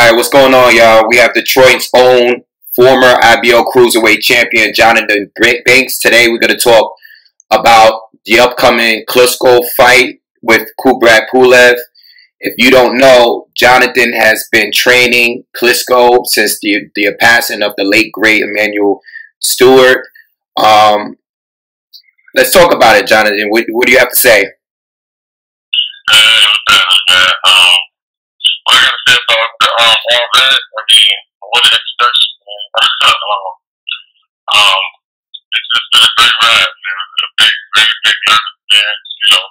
All right, what's going on, y'all? We have Detroit's own former IBO Cruiserweight champion, Johnathon Banks. Today, we're going to talk about the upcoming Klitschko fight with Kubrat Pulev. If you don't know, Johnathon has been training Klitschko since the passing of the late, great Emanuel Steward. Let's talk about it, Johnathon. What do you have to say? What I gotta say about all that, I mean, what an introduction, man. It's just been a great ride, man. A very big learning experience, you know,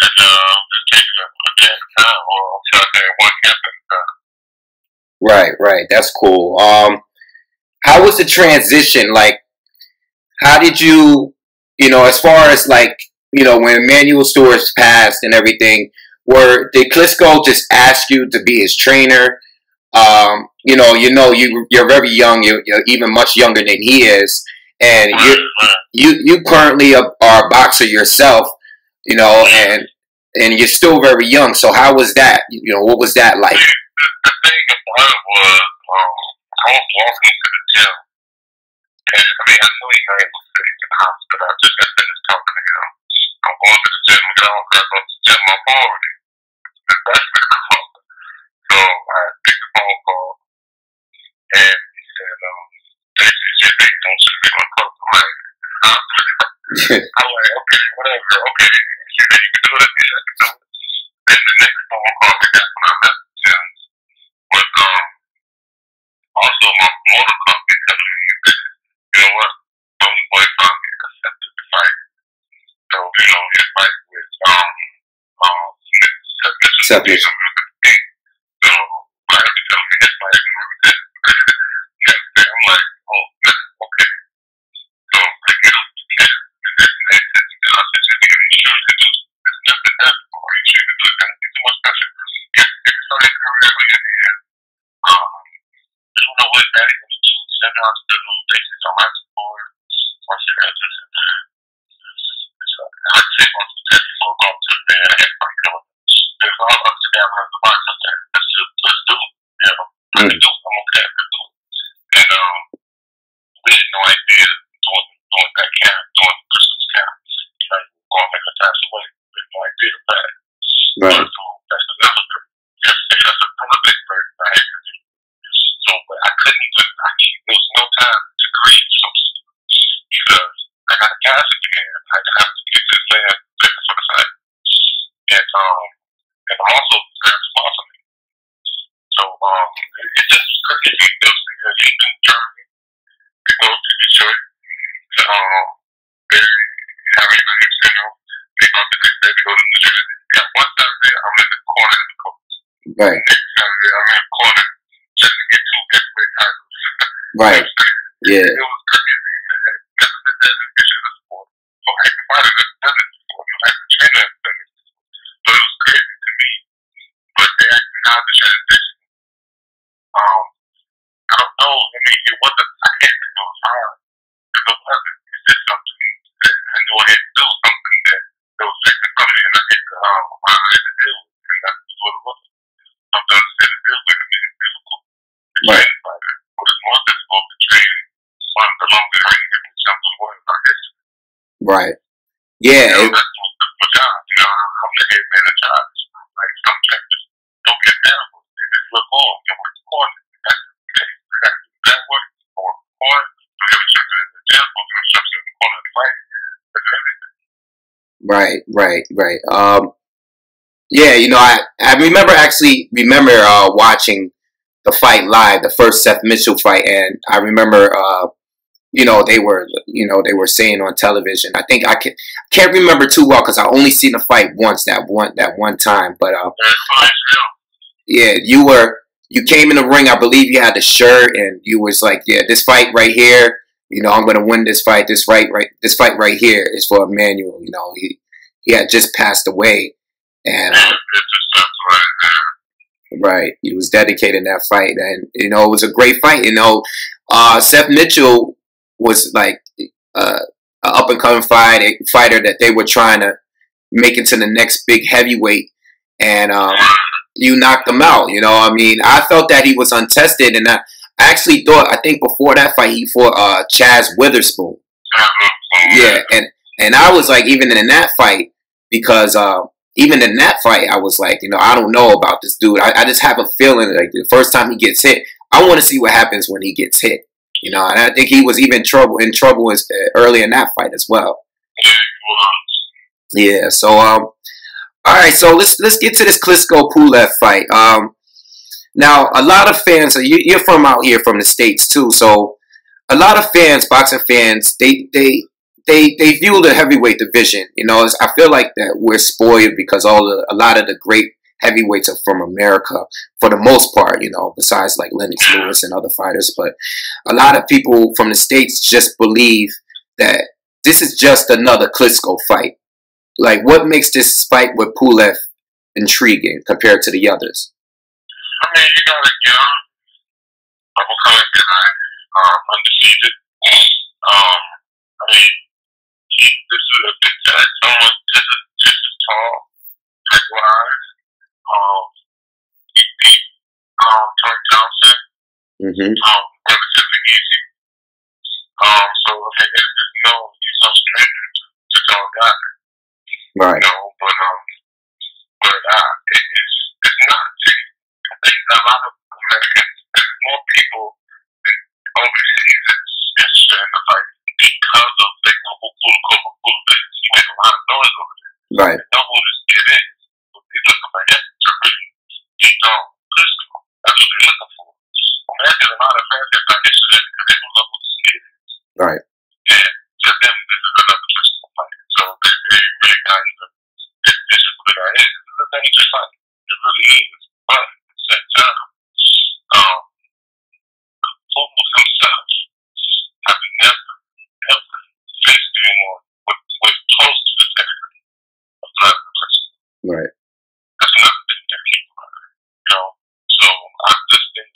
and just taking it a day at a time, or I'm trying to say one camp at a time. Right. That's cool. How was the transition? Like, how did you, as far as like, when Emanuel Steward passed and everything, did Klitschko just ask you to be his trainer? You're very young. You're even much younger than he is, and you currently are a boxer yourself. And you're still very young. So how was that? What was that like? The thing about it was, I was walking into the gym, and I mean, I knew he was sick in the hospital. I just got finished talking to him. I'm going to the gym. We got all guys going to the gym. I'm already. That's the call. So I picked the phone call, and he said, "Jimmy, don't shoot me on post." I'm like, huh? I'm like, okay, whatever, okay. She said, "You can do it." Yeah, I can do it. Then the next phone call we got when I messaged him was also my motor company telling me that, you know what, Tony Boy finally accepted the fight. So, his fight with Seth Mitchell. So, I had to tell me his fight and everything. I'm like, oh, man, okay. So, I get up to camp, and this and that, and I said, Jimmy, are you sure you can do this? This and that, or are you sure you can do it? Don't get too much pressure. Get the starting career in your hand. You don't know what daddy wants to do. Send out to the basis on my support. I said, listen, man. I take off the test for a long time, man. I had fun doing it. There's all other guys who have the box up there. Let's do it. I can do it. I'm okay. I can do it. And we had no idea doing that camp, doing the Christmas camp. Like, going to make a pass away. We had no idea of that. Right. So that's another thing. That's another big burden I had to do. So, but I couldn't even, there was no time to grieve because I got a gas again. I have to get this man ready for the fight. And I'm also very responsible. So, it's just crazy. He's in Germany. We go to Detroit. Having a hip syndrome. They go to New Jersey. Yeah, one Saturday, I'm in the corner of the coach. Right. Next Saturday, I'm in the corner trying to get 2 heavyweight titles. Right. Yeah. It was crazy, man. Never did that in the sport. So I had to fight it as done it before. I had to train it as done it before. So it was crazy to me. But they asked me how to transition. I don't know. I mean, it wasn't, I can't think it was hard. Because it wasn't. It's just something that I knew I had to do. Something that was taken from me and I had to deal with. And that's what it was. Something I had to deal with. I mean, it's difficult to train fighter. But it's more difficult to train one of the longest reigning champions of the world in our history. Right. Yeah. That's my job. I'm the head man in charge. Like, some champions don't get downward. They just look on and work the corner. That's the case. I got to do that work or work the corner. So give instruction in the gym or give instruction in the corner of the fight. That's everything. Right. Yeah, I remember watching the fight live, the first Seth Mitchell fight, and I remember they were saying on television. I think I can't remember too well because I only seen the fight once that one time. But yeah, you came in the ring. I believe you had the shirt, and you was like, yeah, this fight right here. I'm gonna win this fight. This fight right here is for Emanuel. He had just passed away, and right, he was dedicated in that fight, and it was a great fight. Seth Mitchell was like an up and coming fighter that they were trying to make into the next big heavyweight, and you knocked him out. You know, I mean, I felt that he was untested, and I actually thought, I think before that fight, he fought Chaz Witherspoon. Yeah, and I was like, even in that fight, because even in that fight, I was like, you know, I don't know about this dude. I just have a feeling like the first time he gets hit, I want to see what happens when he gets hit. You know, and I think he was even in trouble early in that fight as well. Yeah. So all right. So let's get to this Klitschko Pulev fight. Now a lot of fans, you're from out here from the States too, so a lot of fans, boxing fans, they view the heavyweight division. You know, I feel like that we're spoiled because a lot of the great heavyweights are from America for the most part. You know, besides like Lennox Lewis and other fighters, but a lot of people from the States just believe that this is just another Klitschko fight. Like, what makes this fight with Pulev intriguing compared to the others? I mean, you got a young, up-and-coming guy, undefeated. I mean, this is a big guy. Someone just as tall, height-wise. He beat Troy Johnson. Relatively easy. So I mean, he's no stranger to tall guy. Right. You know, but it's not. I think a lot of Americans, there's more people overseas is interested in the fight because of they know who Pulev is. He made a lot of noise over there. Right. They know who this kid is. They're looking for him to really beat down Klitschko. That's what they're looking for. Americans, a lot of Americans are interested in it because they don't know who this kid is. Right. And to them, this is another Klitschko fight. So they recognize that this is who the guy is. This is a dangerous fight. It really is. But at the same time, Pulev himself have never, ever faced anyone with close to the pedigree of Wladimir Klitschko. Right. That's another thing that people are, you know. So I just think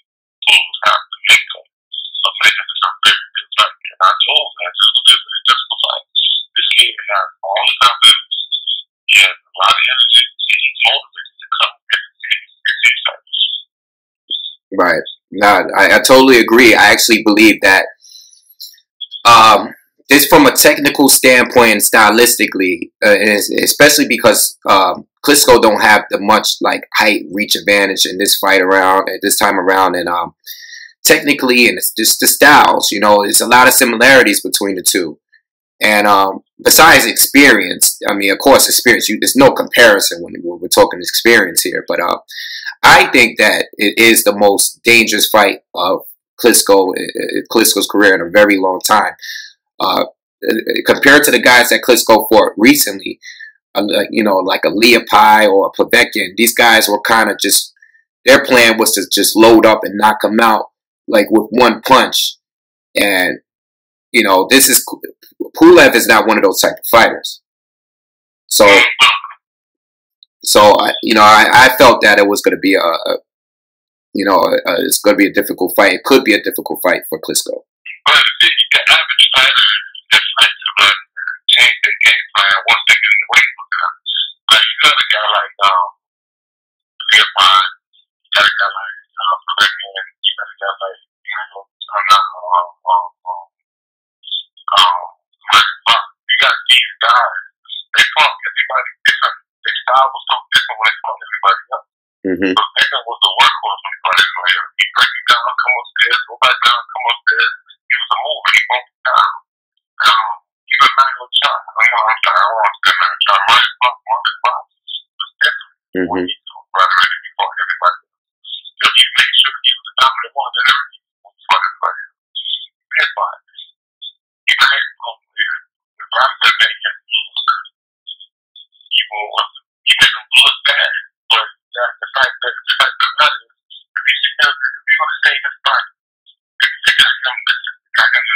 Pulev have the makeup of making this a very good fight. And I told him that this will be a very difficult fight. This kid has all the confidence. He has a lot of energy. He's motivated to come and get these fights. Right. No, I totally agree. I actually believe that this, from a technical standpoint and stylistically, especially because Klitschko don't have the much like height reach advantage in this fight around at this time around, and technically, and it's just the styles. You know, there's a lot of similarities between the two. And besides experience, I mean, of course, experience. There's no comparison when we're talking experience here. But I think that it is the most dangerous fight of Klitschko's career in a very long time. Compared to the guys that Klitschko fought recently, you know, like a Leopai or a Povetkin, these guys were kind of just, their plan was to just load up and knock him out like with one punch. And you know, Pulev is not one of those type of fighters. So you know, I felt that it was going to be it's going to be a difficult fight. It could be a difficult fight for Klitschko. But the average fighter that fights about change their game plan once they get in the ring with them. Like, you got a guy like Leopai, you got a guy like Povetkin, you got a guy like you got these guys, they fought everybody different. Their style was so different when they fought everybody else. So Beckham was the workhorse when he fought everybody else. He break you down, come upstairs, go back down, come upstairs. He was a mover, he broke you down. Even Emanuel Steward, I want to say Emanuel Steward, Marcus Fox was different when he fought everybody else. So he made sure he was the dominant one in everything when he fought everybody else. He did fight. He couldn't the Vladimir made him look evil. He made him look bad. But the fact that if you want to say his fight, if you got him the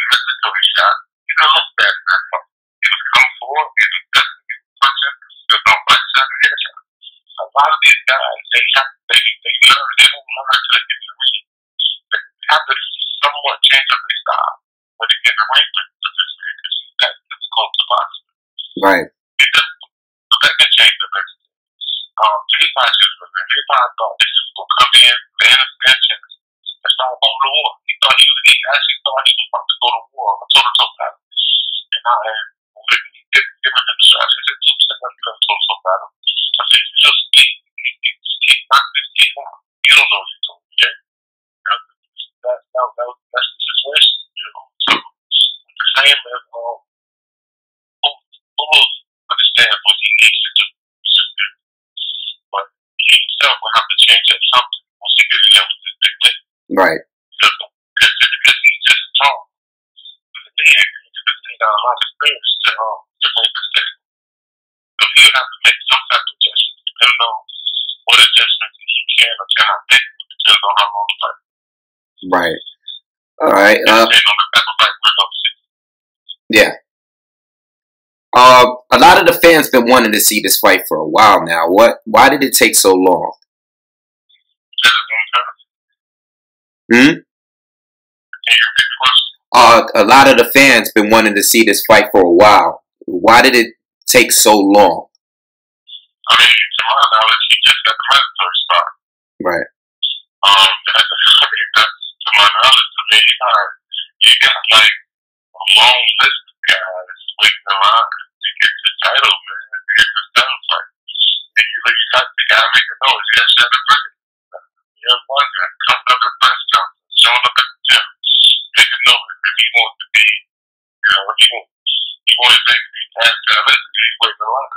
military shot, he's gonna look bad in that fight. He was coming forward, he was dusting, he was punching, he was on right side and headshot. A lot of these guys, they learn, they don't learn until they get in the ring. They have to somewhat change up their style when they get in the ring with this man, because he's that difficult to box. Right. But that can change the next thing. Leopai guy thought this was going to come in, land his mansion, and start going to war. He actually thought he was about to go to war, a toe-to-toe battle. And when he didn't give him instructions, I said, dude, set up a toe-to-toe battle. I said, you just knock this kid out. You don't know what you're doing, okay? That's the situation, you know. So, the same as Pulev understands what he needs to do, which is good. But he himself will have to change that something once he gets in there with this big thing. Right. Because he's just tall. The man got a lot of experience to make mistakes. So he'll have to make some type of adjustment, depending on what adjustments he can or cannot make, depending on how long the fight. Right. All right. Yeah. A lot of the fans been wanting to see this fight for a while now. Why did it take so long? A lot of the fans been wanting to see this fight for a while. Why did it take so long? I mean, to my knowledge, he just got the mandatory spot. Right. That's to my knowledge. I mean, you got like a long list of guys waiting around to get the title, man, to get this title fight. And you got the guy making noise. You got Shannon Briggs. You have one guy coming up at press conference, showing up at the gym, making noise if he wants to be, you know, he wants to be past that list. He's waiting around.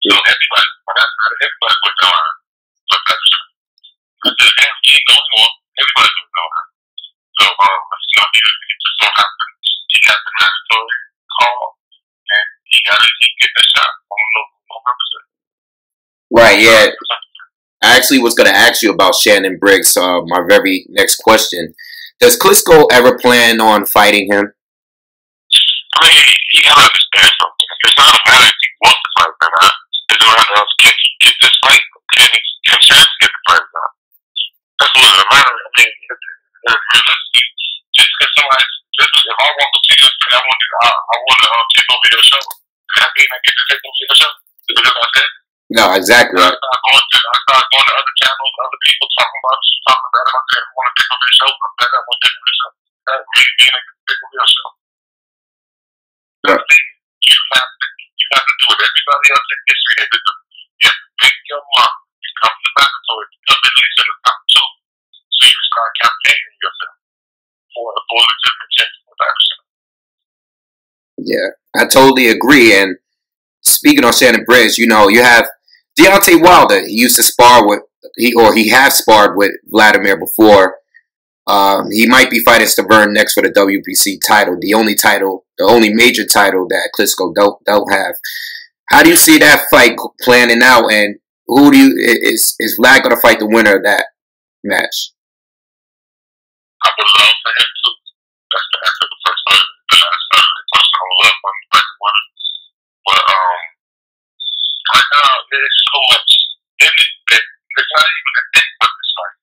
So everybody's waiting around. So that's he ain't going on. Everybody's waiting around. So, it just so happened he got the mandatory call and he got to keep getting a shot on November 6th. Right, yeah. I actually was going to ask you about Shannon Briggs, my very next question. Does Klitschko ever plan on fighting him? I mean, you gotta understand something. It's not a matter if he wants to fight or not. It's a matter of can he get this fight? Can Shannon get the fight or not? That's what it's a matter of. I mean, realistically, just because somebody, if I want to see you, I want to take over your show. Does that mean I get to take over your show? Because I said it? No, exactly. I started going to other channels, other people talking about it. I said, I want to take over your show. I said, I want to take over your show. That really mean I get to take over your show. Right. You have to do what everybody else in history had to do. You have to make your mark. You come to the mandatory. You come at least in the top two. So you can start campaigning yourself for a legitimate chance for that show. Yeah, I totally agree. And speaking on Shannon Briggs, you know, you have Deontay Wilder. He used to spar with he has sparred with Wladimir before. He might be fighting Stiverne next for the WBC title, the only major title that Klitschko don't have. How do you see that fight planning out, and is Vlad going to fight the winner of that match? I would love for him to. That's the answer to the last question. I would love for him to fight the winner. But right now, there's so much in it that it's not even a thing for this fight.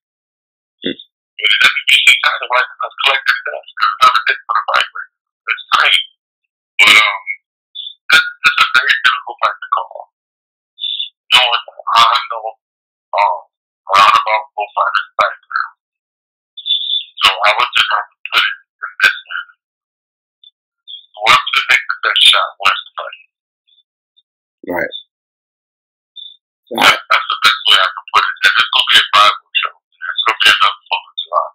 The WBC title right now is collective death because it's not a thing for the fight right now. It's tiny. But this is a very difficult fight to call. Knowing I know a lot about both fighters' background. So I would just have to put it in this manner. Whoever to make the best shot wins the fight. Right. That's the best way I can put it. And it's going to be a rival show. It's going to be another 4th of July.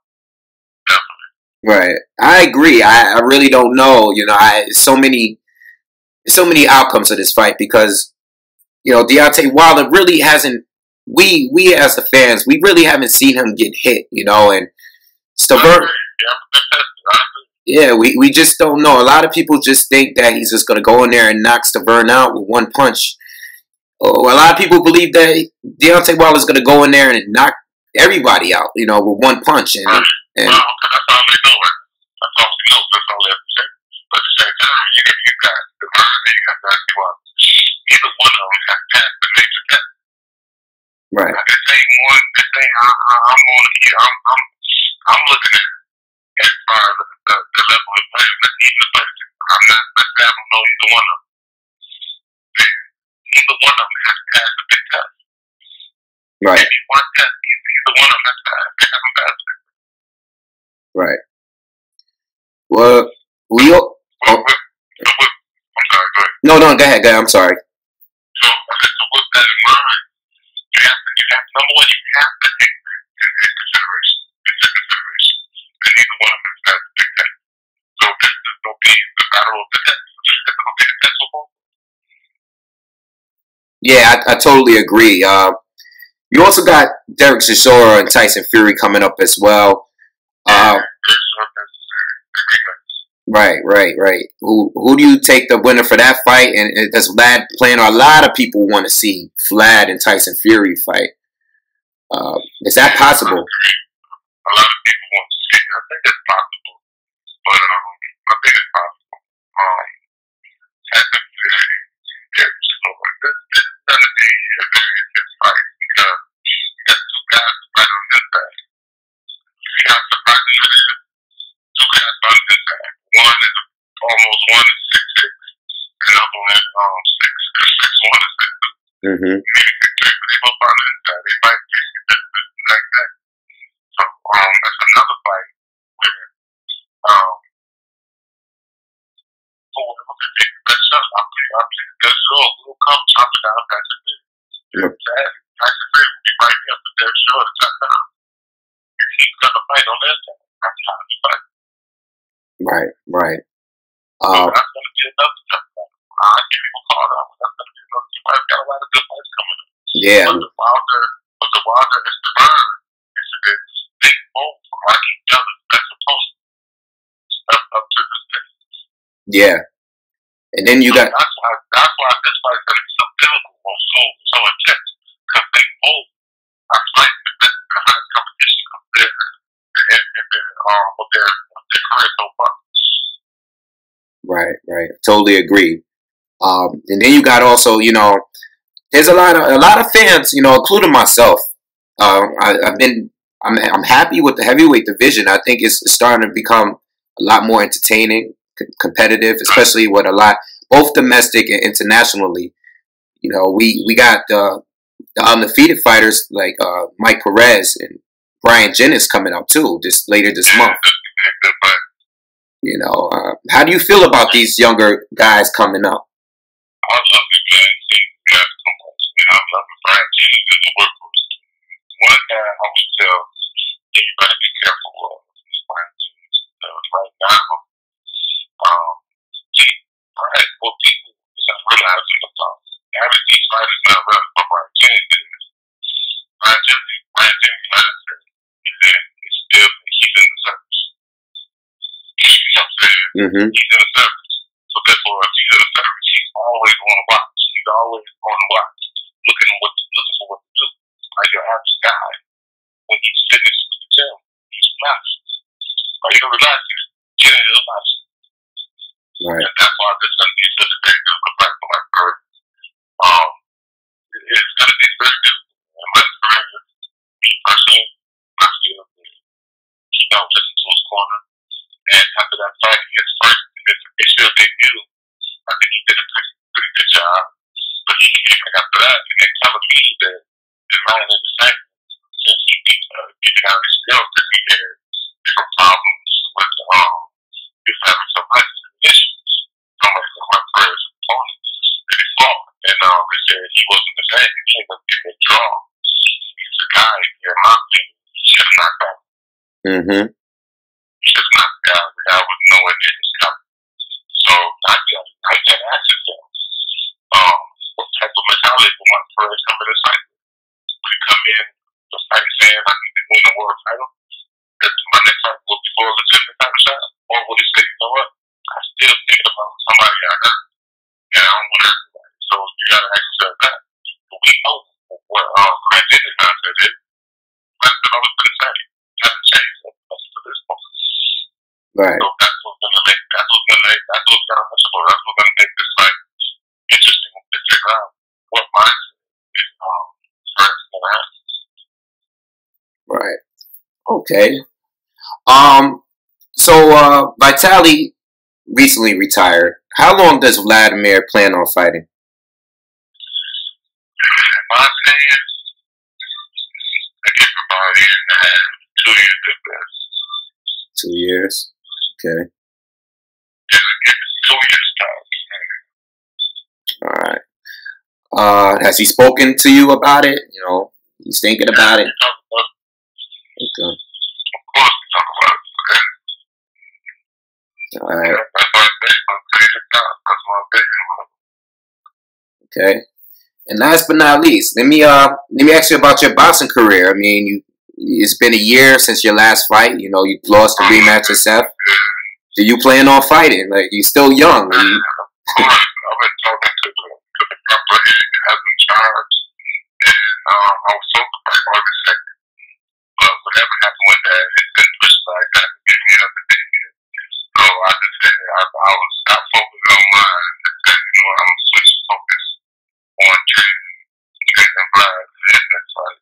Definitely. Right. I agree. I really don't know. You know, so many outcomes of this fight because, you know, Deontay Wilder really hasn't. We as the fans, we really haven't seen him get hit. You know, and Stiverne. Yeah, we just don't know. A lot of people just think that he's just going to go in there and knock Stiverne out with one punch. A lot of people believe that Deontay Wilder is going to go in there and knock everybody out, you know, with one punch. And well, that's all they know. That's all they know. That's all they have to say. But at the same time, you got Stiverne and you got Deontay Wilder. Either one of them has passed the major test. Right. This ain't one. This ain't. I'm looking at it as far as the level of play. Even the players. I'm not. I don't know either one of them. Either one of them has passed the big test. Right. Maybe one test, either one of them can have him pass it. Right. Well, we. Oh. I'm sorry, go ahead. No, go ahead. I'm sorry. So with that in mind, you have number one, you have to take that into consideration. And neither one of them has to pick that. So this is going to be the battle of the test. It's going to be the test of all. Yeah, I totally agree. You also got Derek Chisora and Tyson Fury coming up as well. Right. Who do you take the winner for that fight? And does Vlad plan? A lot of people want to see Vlad and Tyson Fury fight. Is that possible? A lot of people want to see it. I think it's possible, but I think it's possible. Tyson Fury, Derek Chisora. This is going to be a very intense fight because you got two guys who fight on this side. See how surprising it is? Two guys on this side. One is almost 1 is 6'6", and the other one is 6'1" is 6'2". Mm-hmm. Maybe 6'3", but they both on the inside. They fight like that. So that's another fight where whoever can take the best shot, I believe Derek Chisora will come chop it down Tyson Fury. Tyson Fury will be right there for Derek Chisora to chop down. He's got to fight on that side. That's how he fights. Right. So that's going to be another tough fight. I can't even call that one. That's going to be another tough fight. Got a lot of good fights coming up. Yeah. But the Wilder and Stiverne incident, they both like each other. That's supposed to up to this day. Yeah. And then you got. That's why this fight is going to be so difficult or so intense, because they both are fighting the highest competition of their career so far. Right. Totally agree. And then you got also, there's a lot of fans, including myself. I'm happy with the heavyweight division. I think it's starting to become a lot more entertaining, competitive, especially with both domestic and internationally. We got the undefeated fighters like Mike Perez and Brian Jennings coming up too later this month. How do you feel about these younger guys coming up? I love it, man. Seeing guys come up, man. I love it. Brian Jennings is a workhorse. One guy I would tell anybody be careful of is Brian Jennings. Right now, what people is not realizing about average these fighters not running for Brian Jennings is Brian Jennings' mindset is that it's still he's in the service. You know what I'm saying? Mm-hmm. He's in the service. So therefore, if he's in the service, he's always on the watch. He's always on the watch, looking for what to do. Like your average guy, when he's finished with the gym, he's relaxing. Like you're relaxing, Jennings is relaxing. Right. And that's why this is going to be such a very difficult fight for Mike Perez. It's going to be very difficult. And Mike Perez, me personally, I feel that he don't listen to his corner. And after that fight, his official debut, I think he did a pretty good job. But he came back after that, and they're telling me that his mind is the same since he beat out his girl because he had different problems with he was having some issues from my Perez's opponent that he fought. And they said he wasn't the same. He ended up getting a draw. He's a guy, in my opinion, he should have knocked out. Mm-hmm. He should have knocked out. The guy was nowhere near his coming. So I can't ask yourself, what type of mentality will Mike Perez come in this fight? Will he come in the fight saying I need to win the world title? That my next fight will be for a legitimate title shot? Or will he say, you know what? I still thinking about somebody I hurt, and I don't want to hurt anybody. So you gotta ask yourself that. But we know what Brian Jennings' mindset is. Mindset always been the same. It hasn't changed up to this point. Right. So that's what's gonna make this fight interesting to figure out what mindset is Perez gonna have. Right. Okay. So Vitali recently retired. How long does Wladimir plan on fighting? In my opinion, a year and a half, 2 years at best. 2 years. Okay. Yeah, give it 2 years time. All right. Has he spoken to you about it? You know, he's thinking about it. Okay. Of course, we talk about it. Okay. All right. That's why I say I'm taking time. That's why I'm taking about it. Okay. And last but not least, let me ask you about your boxing career. I mean, it's been a year since your last fight. You know, you lost the rematch yourself. Do you plan on fighting? Like, you're still young. Of course, I've been talking to the company that has in charge, and I was so like August 2nd. But whatever happened with that, it's been pushed back. I haven't given me another date yet. So I just said I was not focused on mine. I said, you know, I'm gonna switch focus on training Vlad for his next fight.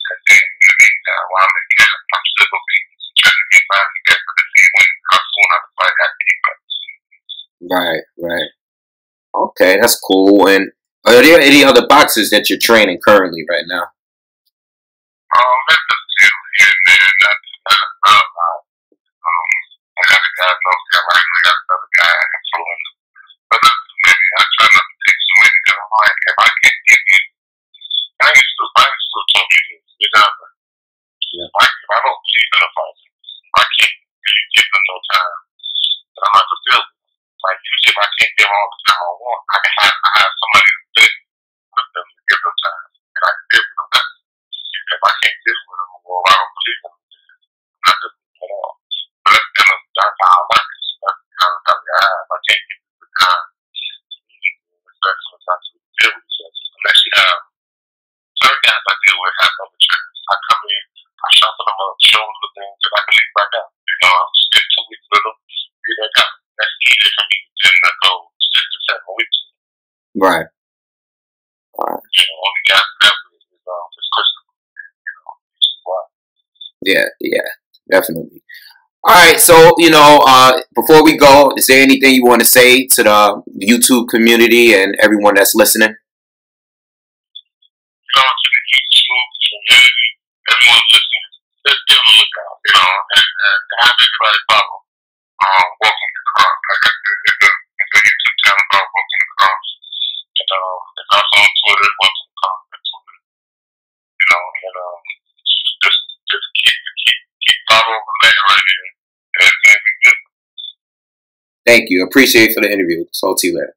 And then in the meantime, while I'm in camp, I'm still gonna be trying to get mine together to see how soon I can fight after he fights. Right, right. Okay, that's cool. And are there any other boxers that you're training currently right now? There's a few here and there, not a lot. I got a guy in North Carolina, I got another guy in Florida. But not too many. I try not to take too many because I'm like, if I can't give you, I ain't still told you this, you know? Yeah. If I don't believe in a fight, if I can't really give them no time, then I'm not gonna feel it. Like, usually if I can't give all the time I want, I have somebody who's there with them to give them time, and I can give them that. If I can't give them, well, I don't believe them, I'm not gonna do it at all. But that's how I like it. So that's the kind of stuff I have. I can't give you the time. Respect sometimes to deal with each other. Unless you have certain guys I deal with have other trainers. I come in, I shuffle them up, show them the things that I can leave back out. You know, I'll spend 2 weeks with them, be back out. That's easier for me than to go 6 to 7 weeks. Right. Right. You know, only guys that is Christopher. You know, which is why. Yeah, yeah, definitely. All right, so, you know, before we go, is there anything you want to say to the YouTube community and everyone that's listening? You know, to the YouTube community, everyone listening, just be on the lookout, you know, and have everybody follow. Welcome to Crump. Like I said, it's a YouTube channel called Welcome to Crump. And it's also on Twitter, Welcome to Crump on Twitter. You know, and just keep following the man right here. And it's gonna be good. Thank you. Appreciate it for the interview. Talk to you later.